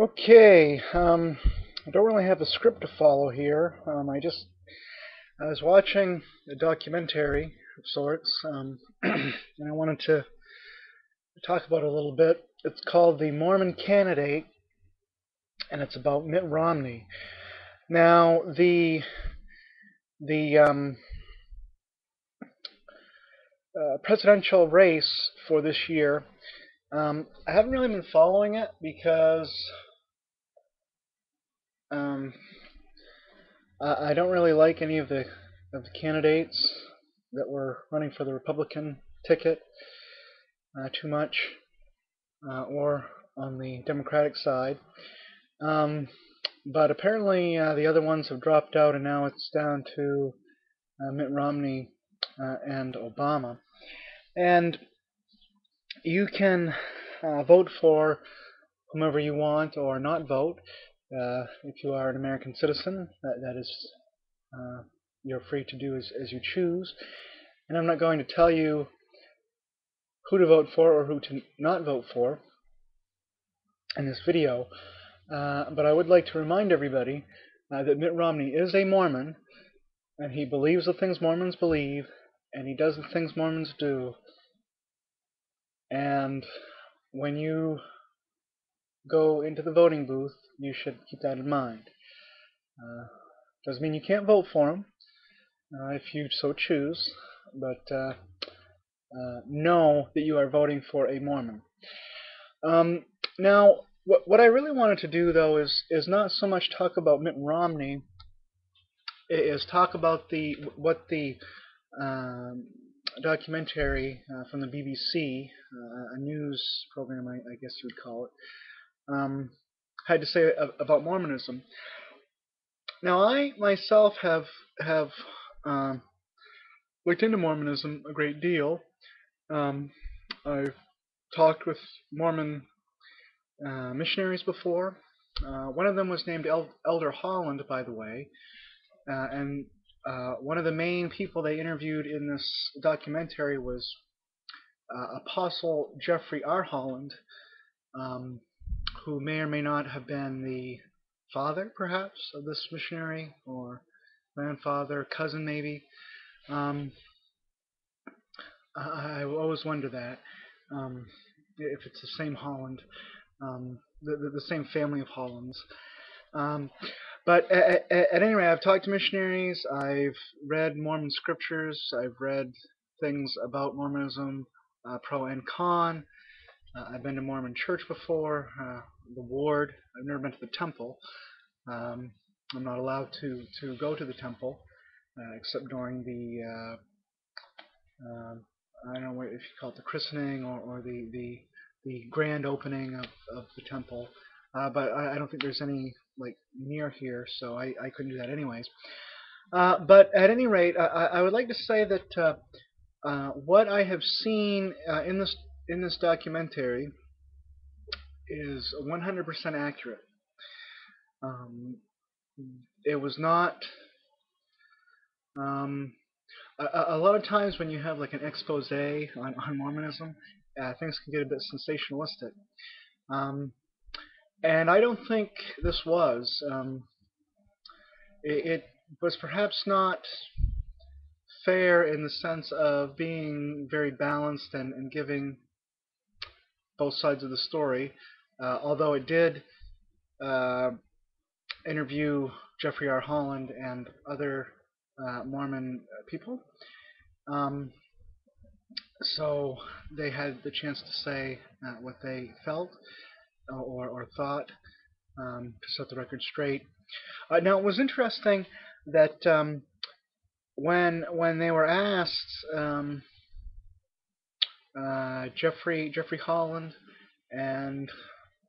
Okay, I don't really have a script to follow here. I was watching a documentary of sorts, and I wanted to talk about it a little bit. It's called The Mormon Candidate, and it's about Mitt Romney. Now, the presidential race for this year, I haven't really been following it because um, I don't really like any of the candidates that were running for the Republican ticket too much, or on the Democratic side. Um, but apparently the other ones have dropped out, and now it's down to Mitt Romney and Obama. And you can vote for whomever you want or not vote. If you are an American citizen, that is uh, you're free to do as you choose. And I'm not going to tell you who to vote for or who to not vote for in this video, but I would like to remind everybody that Mitt Romney is a Mormon, and he believes the things Mormons believe, and he does the things Mormons do. And when you go into the voting booth, you should keep that in mind. Doesn't mean you can't vote for him if you so choose, but know that you are voting for a Mormon. Now, what I really wanted to do, though, is not so much talk about Mitt Romney, is talk about what the um, documentary from the BBC, a news program, I guess you would call it, had to say about Mormonism. Now, I myself have um, looked into Mormonism a great deal. I've talked with Mormon missionaries before. One of them was named Elder Holland, by the way, and one of the main people they interviewed in this documentary was Apostle Jeffrey R. Holland, um, who may or may not have been the father, perhaps, of this missionary, or grandfather, cousin, maybe. Um, I always wonder that, if it's the same Holland, the same family of Hollands. Um, but at any rate, I've talked to missionaries, I've read Mormon scriptures, I've read things about Mormonism, pro and con. I've been to Mormon church before, the ward. I've never been to the temple. Um, I'm not allowed to go to the temple except during I don't know if you call it the christening or the grand opening of the temple. But I don't think there's any like near here, so I couldn't do that anyways. But at any rate, I would like to say that what I have seen in this documentary is 100% accurate. Um, it was not. Um, a lot of times when you have like an expose on Mormonism, things can get a bit sensationalistic. Um, and I don't think this was. It was perhaps not fair in the sense of being very balanced and giving both sides of the story, although it did uh, interview Jeffrey R. Holland and other Mormon people. Um, so they had the chance to say what they felt or thought, to set the record straight. Now it was interesting that when they were asked, Jeffrey Holland and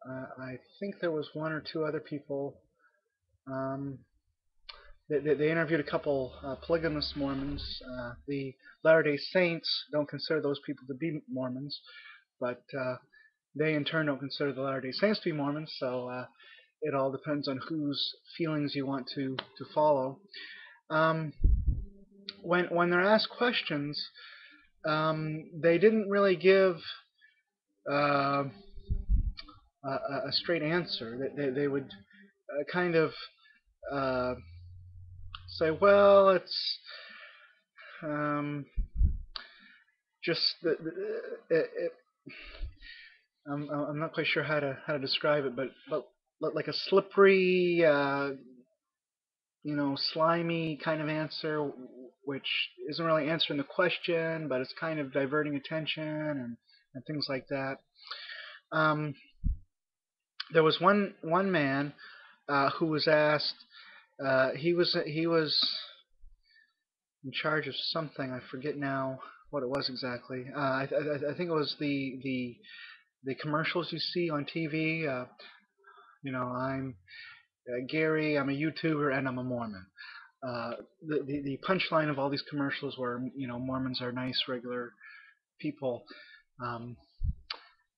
I think there was one or two other people. Um, they interviewed a couple polygamous Mormons. The Latter-day Saints don't consider those people to be Mormons, but they in turn don't consider the Latter-day Saints to be Mormons. So it all depends on whose feelings you want to follow. Um, when they're asked questions, they didn't really give uh, a straight answer. They would kind of uh, say, well, it's um, just I'm not quite sure how to describe it, but like a slippery, slimy kind of answer, which isn't really answering the question, but it's kind of diverting attention and things like that. Um, there was one man who was asked. He was in charge of something. I forget now what it was exactly. I think it was the commercials you see on TV. I'm Gary. I'm a YouTuber and I'm a Mormon. Uh, the punchline of all these commercials were, Mormons are nice, regular people, um,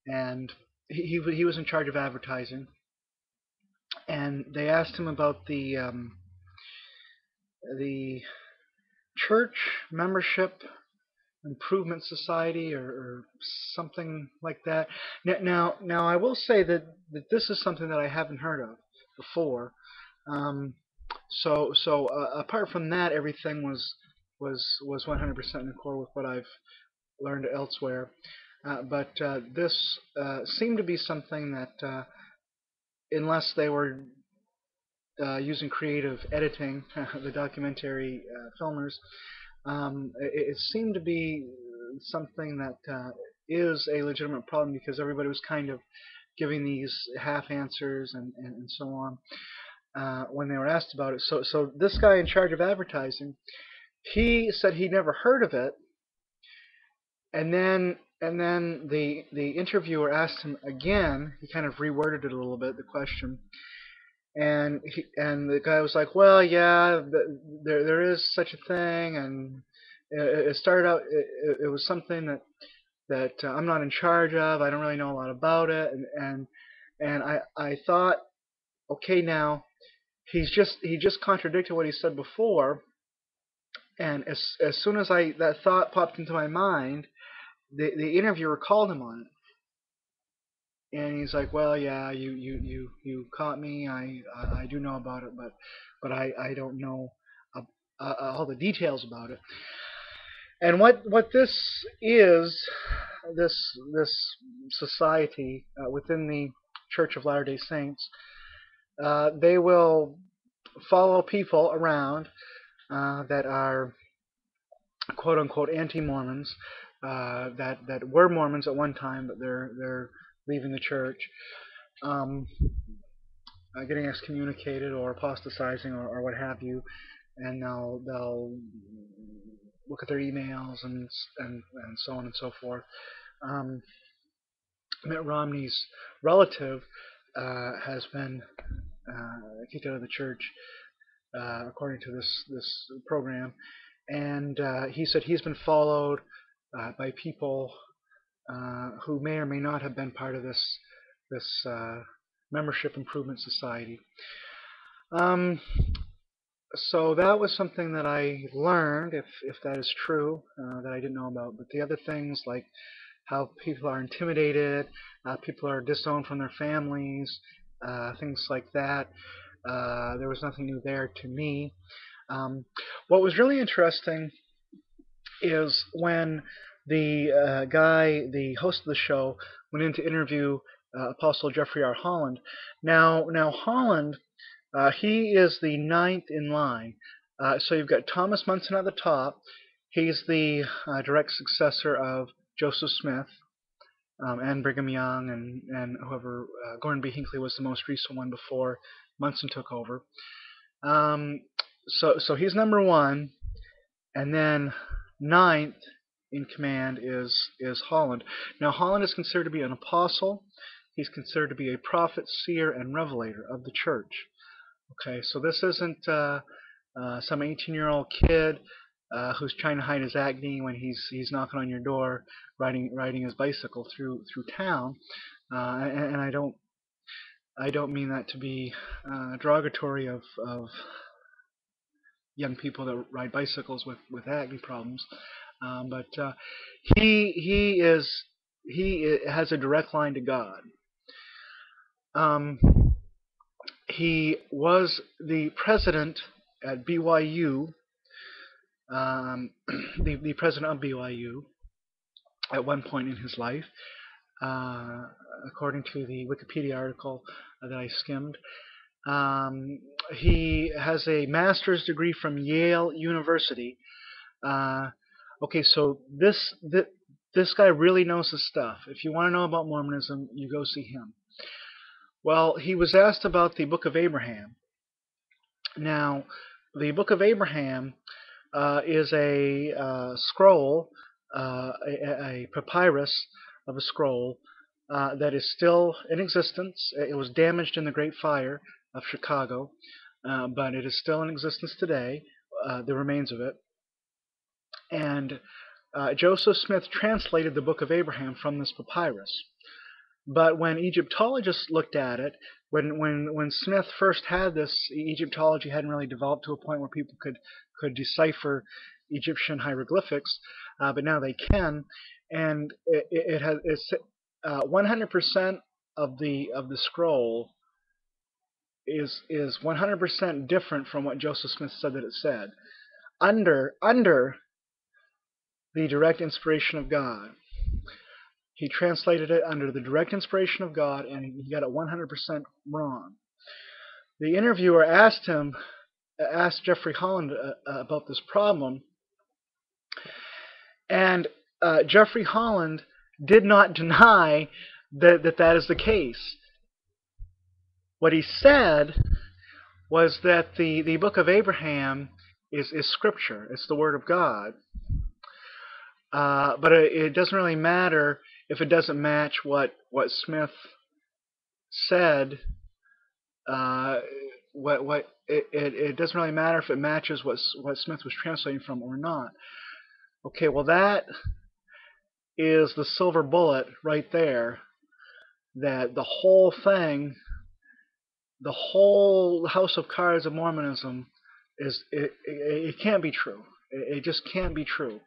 and he was in charge of advertising. And they asked him about the church membership improvement society or something like that. Now I will say that this is something that I haven't heard of before. Um, so apart from that, everything was 100% in accord with what I've learned elsewhere. But this seemed to be something that, unless they were using creative editing, the documentary filmers, it seemed to be something that is a legitimate problem because everybody was kind of giving these half answers and so on when they were asked about it. So this guy in charge of advertising, he said he never heard of it, and then the interviewer asked him again. He kind of reworded it a little bit, the question, and the guy was like, well, yeah, there is such a thing, and it started out. It was something that I'm not in charge of. I don't really know a lot about it, and I thought, okay, now he just contradicted what he said before, and as soon as that thought popped into my mind, the interviewer called him on it, and he's like, well, yeah, you caught me. I do know about it, but I don't know all the details about it. And what this is, this society within the Church of Latter-day Saints, they will follow people around that are quote unquote anti-Mormons, that were Mormons at one time, but they're leaving the church, um, getting excommunicated or apostatizing or what have you, and they'll look at their emails and so on and so forth. Um, Mitt Romney's relative has been kicked out of the church, according to this program, and he said he's been followed by people who may or may not have been part of this membership improvement society. Um, so that was something that I learned, if that is true, that I didn't know about. But the other things, like how people are intimidated, people are disowned from their families, things like that, there was nothing new there to me. What was really interesting is when the guy, the host of the show, went in to interview Apostle Jeffrey R. Holland. Now Holland, he is the ninth in line. So you've got Thomas Munson at the top. He's the direct successor of Joseph Smith, and Brigham Young, and whoever. Gordon B. Hinckley was the most recent one before Munson took over. So he's number one, and then ninth in command is Holland. Now Holland is considered to be an apostle. He's considered to be a prophet, seer, and revelator of the church. Okay, so this isn't some 18-year-old kid who's trying to hide his acne when he's knocking on your door, riding his bicycle through town. And I don't mean that to be derogatory of young people that ride bicycles with acne problems, but he has a direct line to God. Um, he was the president at BYU, the president of BYU at one point in his life, uh, according to the Wikipedia article that I skimmed. Um, he has a master's degree from Yale University. Uh, okay, so this guy really knows his stuff. If you want to know about Mormonism, you go see him. Well, he was asked about the Book of Abraham. Now, the Book of Abraham is a scroll, a papyrus of a scroll that is still in existence. It was damaged in the Great Fire of Chicago, but it is still in existence today, the remains of it. And Joseph Smith translated the Book of Abraham from this papyrus. But when Egyptologists looked at it, when Smith first had this, Egyptology hadn't really developed to a point where people could decipher Egyptian hieroglyphics, but now they can, and it has 100% of the scroll is 100% different from what Joseph Smith said that it said, under the direct inspiration of God. He translated it under the direct inspiration of God, and he got it 100% wrong. The interviewer asked Jeffrey Holland about this problem, and Jeffrey Holland did not deny that is the case. What he said was that the Book of Abraham is Scripture. It's the Word of God. But it doesn't really matter if it doesn't match what Smith said. It doesn't really matter if it matches what Smith was translating from or not. Okay, well that is the silver bullet right there. That the whole thing, the whole house of cards of Mormonism, it can't be true. It just can't be true.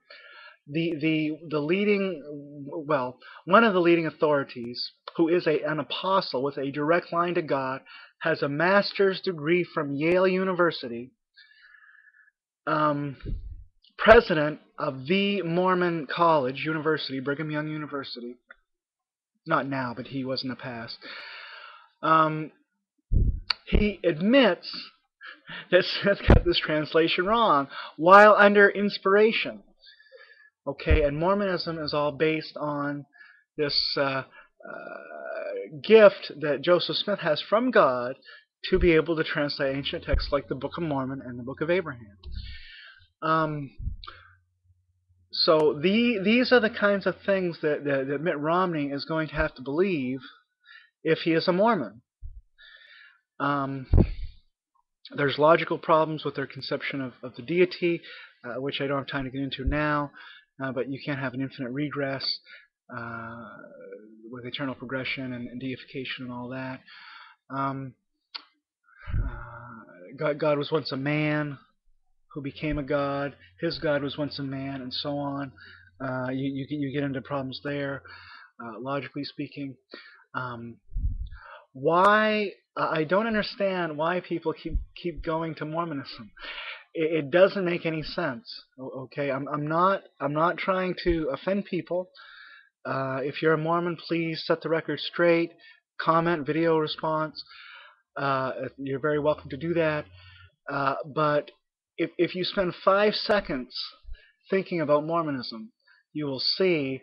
The leading, well, one of the leading authorities, who is an apostle with a direct line to God, has a master's degree from Yale University, president of the Mormon College University, Brigham Young University. Not now, but he was in the past. He admits that Smith got this translation wrong while under inspiration. Okay, and Mormonism is all based on this gift that Joseph Smith has from God to be able to translate ancient texts like the Book of Mormon and the Book of Abraham. So these are the kinds of things that Mitt Romney is going to have to believe if he is a Mormon. There's logical problems with their conception of the deity, which I don't have time to get into now, but you can't have an infinite regress with eternal progression and deification and all that. God was once a man who became a god. His God was once a man, and so on. You get into problems there, logically speaking. Why I don't understand why people keep going to Mormonism. It doesn't make any sense. Okay, I'm not trying to offend people. If you're a Mormon, please set the record straight. Comment, video response. You're very welcome to do that. But if you spend 5 seconds thinking about Mormonism, you will see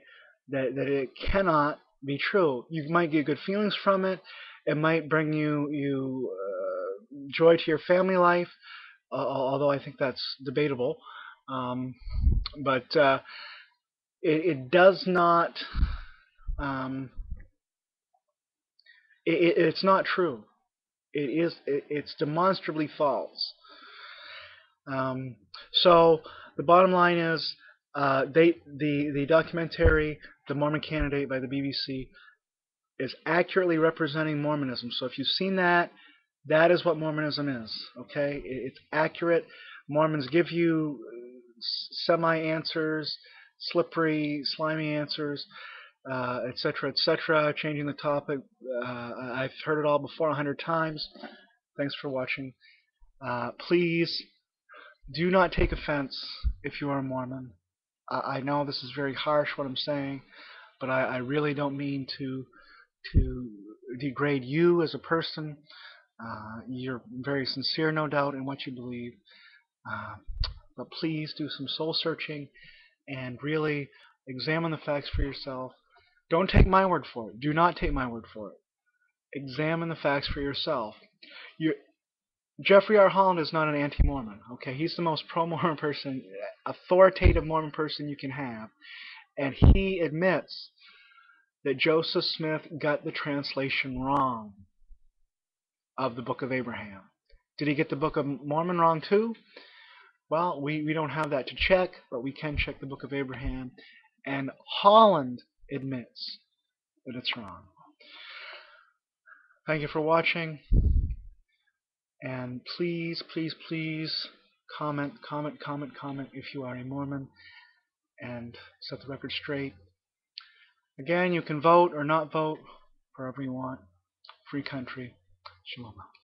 that it cannot be true. You might get good feelings from it. It might bring you joy to your family life, although I think that's debatable. But it does not. It's not true. It's demonstrably false. So the bottom line is, the documentary "The Mormon Candidate" by the BBC is accurately representing Mormonism. So if you've seen that, that is what Mormonism is. Okay, it's accurate. Mormons give you semi-answers, slippery, slimy answers. etc., etc., changing the topic. I've heard it all before 100 times. Thanks for watching. Please do not take offense if you are a Mormon. I know this is very harsh what I'm saying, but I really don't mean to degrade you as a person. You're very sincere, no doubt, in what you believe. Uh, but please do some soul searching and really examine the facts for yourself. Don't take my word for it. Do not take my word for it. Examine the facts for yourself. you Jeffrey R. Holland is not an anti-Mormon. Okay, he's the most pro-Mormon person, authoritative Mormon person you can have, and he admits that Joseph Smith got the translation wrong of the Book of Abraham. Did he get the Book of Mormon wrong too? Well, we don't have that to check, but we can check the Book of Abraham, and Holland admits that it's wrong. Thank you for watching, and please, please, please comment if you are a Mormon, and set the record straight. Again, you can vote or not vote, wherever you want. Free country. Shalom.